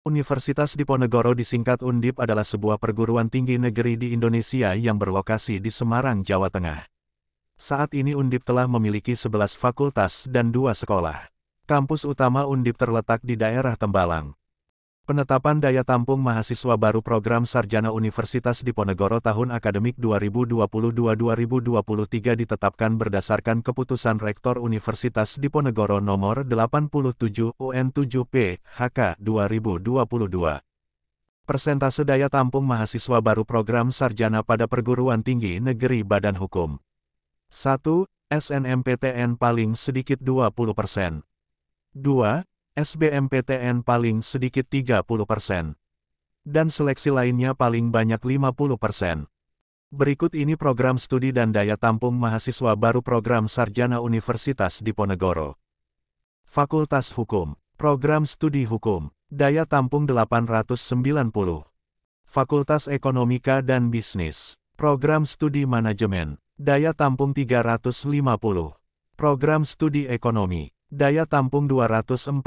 Universitas Diponegoro disingkat Undip adalah sebuah perguruan tinggi negeri di Indonesia yang berlokasi di Semarang, Jawa Tengah. Saat ini Undip telah memiliki 11 fakultas dan 2 sekolah. Kampus utama Undip terletak di daerah Tembalang. Penetapan daya tampung mahasiswa baru program Sarjana Universitas Diponegoro tahun akademik 2022-2023 ditetapkan berdasarkan Keputusan Rektor Universitas Diponegoro Nomor 87 UN7P HK 2022. Persentase daya tampung mahasiswa baru program Sarjana pada perguruan tinggi negeri Badan Hukum. 1. SNMPTN paling sedikit 20%. 2. SBMPTN paling sedikit 30%. Dan seleksi lainnya paling banyak 50%. Berikut ini program studi dan daya tampung mahasiswa baru program Sarjana Universitas Diponegoro. Fakultas Hukum. Program Studi Hukum. Daya tampung 890. Fakultas Ekonomika dan Bisnis. Program Studi Manajemen. Daya tampung 350. Program Studi Ekonomi. Daya tampung 240.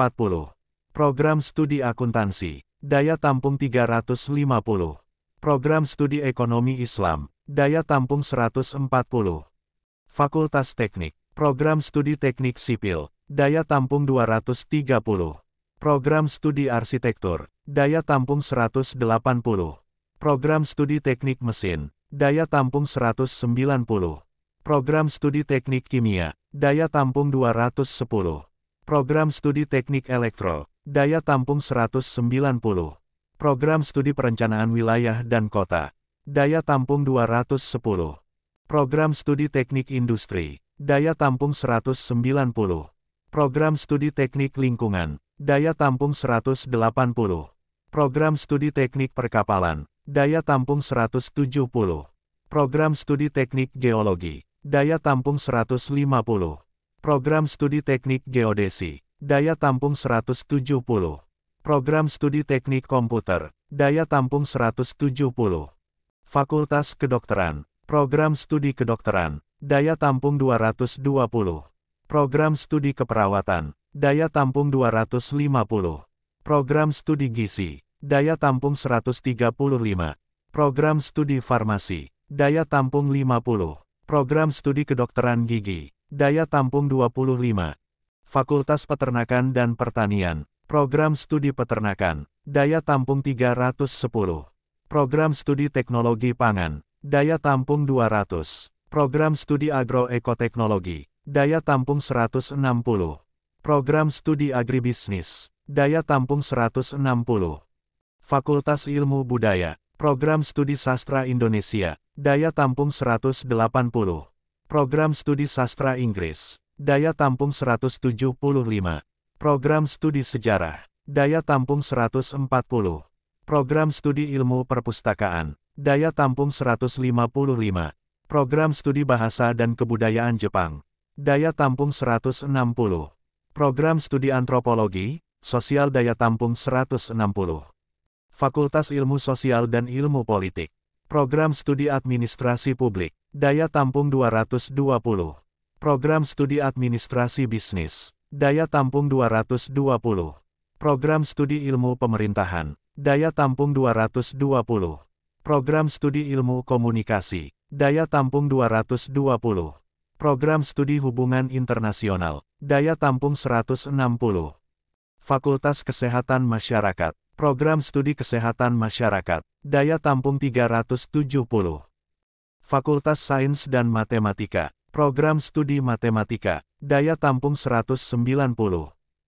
Program Studi Akuntansi. Daya tampung 350. Program Studi Ekonomi Islam. Daya tampung 140. Fakultas Teknik. Program Studi Teknik Sipil. Daya tampung 230. Program Studi Arsitektur. Daya tampung 180. Program Studi Teknik Mesin. Daya tampung 190. Program Studi Teknik Kimia. Daya tampung 210. Program Studi Teknik Elektro. Daya tampung 190. Program Studi Perencanaan Wilayah dan Kota. Daya tampung 210. Program Studi Teknik Industri. Daya tampung 190. Program Studi Teknik Lingkungan. Daya tampung 180. Program Studi Teknik Perkapalan. Daya tampung 170. Program Studi Teknik Geologi. Daya tampung 150. Program Studi Teknik Geodesi. Daya tampung 170. Program Studi Teknik Komputer. Daya tampung 170. Fakultas Kedokteran. Program Studi Kedokteran. Daya tampung 220. Program Studi Keperawatan. Daya tampung 250. Program Studi Gizi. Daya tampung 135. Program Studi Farmasi. Daya tampung 50. Program Studi Kedokteran Gigi. Daya tampung 25. Fakultas Peternakan dan Pertanian. Program Studi Peternakan. Daya tampung 310. Program Studi Teknologi Pangan. Daya tampung 200. Program Studi Agroekoteknologi. Daya tampung 160. Program Studi Agribisnis. Daya tampung 160. Fakultas Ilmu Budaya. Program Studi Sastra Indonesia. Daya tampung 180. Program Studi Sastra Inggris. Daya tampung 175. Program Studi Sejarah. Daya tampung 140. Program Studi Ilmu Perpustakaan. Daya tampung 155. Program Studi Bahasa dan Kebudayaan Jepang. Daya tampung 160. Program Studi Antropologi, Sosial daya tampung 160. Fakultas Ilmu Sosial dan Ilmu Politik. Program Studi Administrasi Publik. Daya tampung 220. Program Studi Administrasi Bisnis. Daya tampung 220. Program Studi Ilmu Pemerintahan. Daya tampung 220. Program Studi Ilmu Komunikasi. Daya tampung 220. Program Studi Hubungan Internasional. Daya tampung 160. Fakultas Kesehatan Masyarakat. Program Studi Kesehatan Masyarakat. Daya tampung 370. Fakultas Sains dan Matematika. Program Studi Matematika. Daya tampung 190.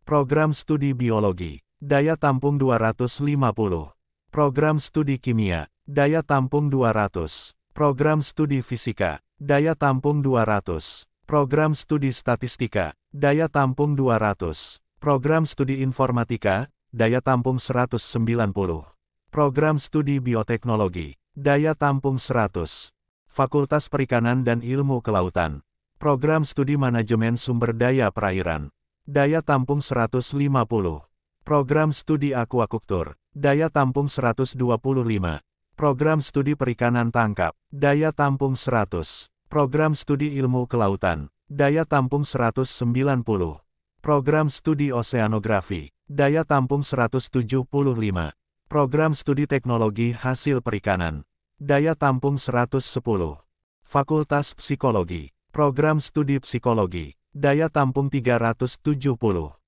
Program Studi Biologi. Daya tampung 250. Program Studi Kimia. Daya tampung 200. Program Studi Fisika. Daya tampung 200. Program Studi Statistika. Daya tampung 200. Program Studi Informatika. Daya tampung 190. Program Studi Bioteknologi. Daya tampung 100. Fakultas Perikanan dan Ilmu Kelautan. Program Studi Manajemen Sumber Daya Perairan. Daya tampung 150. Program Studi Aquakultur. Daya tampung 125. Program Studi Perikanan Tangkap. Daya tampung 100. Program Studi Ilmu Kelautan. Daya tampung 190. Program Studi Oseanografi. Daya tampung 175. Program Studi Teknologi Hasil Perikanan. Daya tampung 110. Fakultas Psikologi. Program Studi Psikologi. Daya tampung 370.